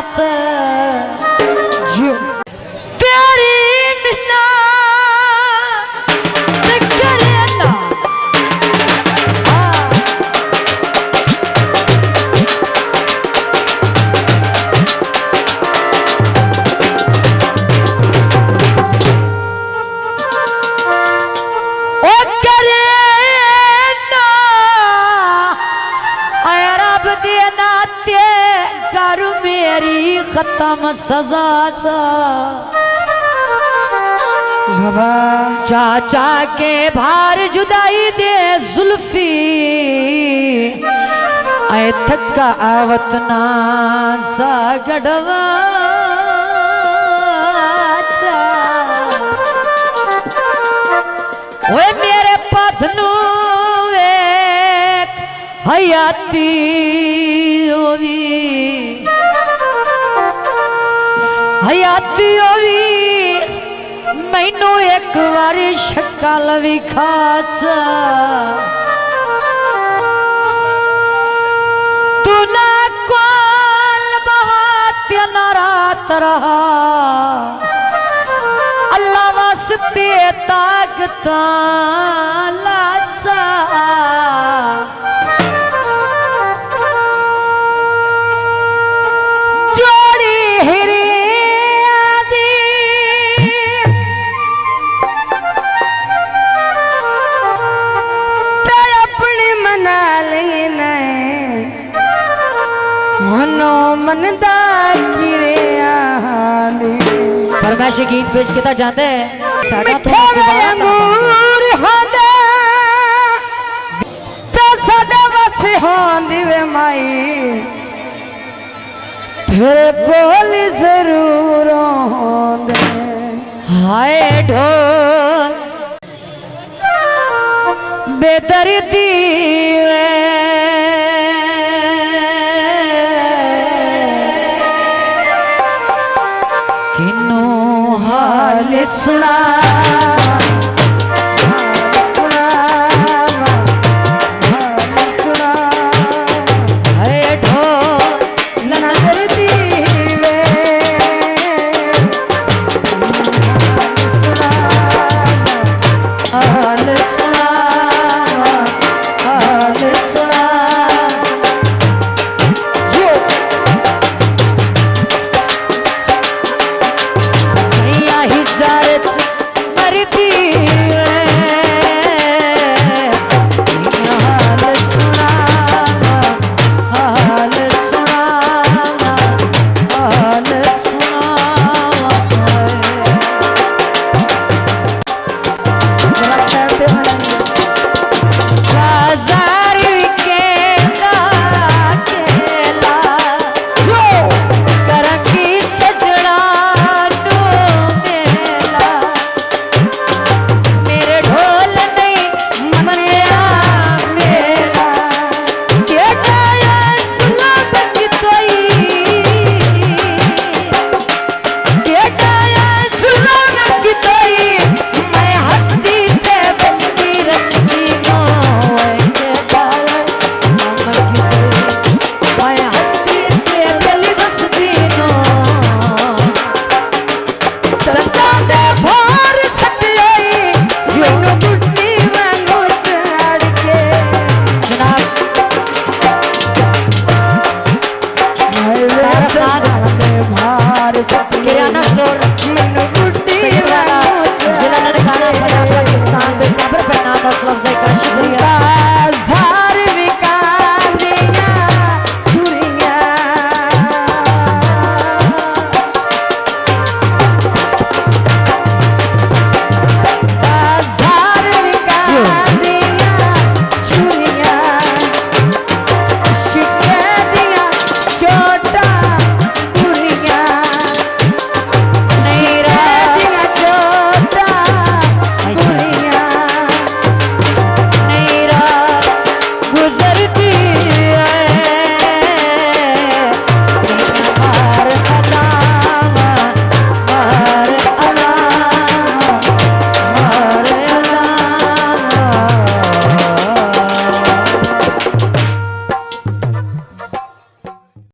बाप जो तेरी मिन्ना करे ना ओ करे ना रब दे नाते कर मेरी खत्म सजा चा चाचा के भार जुदाई दे जुल्फी ऐ थका आवतना सा गढ़वा चा ओए मेरे पथनू एक हयाती होवी हयाती होवी मैनू एक बारी शक्ल विखा तू ना कोल बहात्य न रात रहा अल्लाह वास्ते ताकता लाचा फरमाइश गीत पेश किया जाता है साडा तो अंगूर होंदे तो साडे वसे होंदी वे माई तेरे कोल जरूर होंदे हाय ढोल बेदर्दी सुना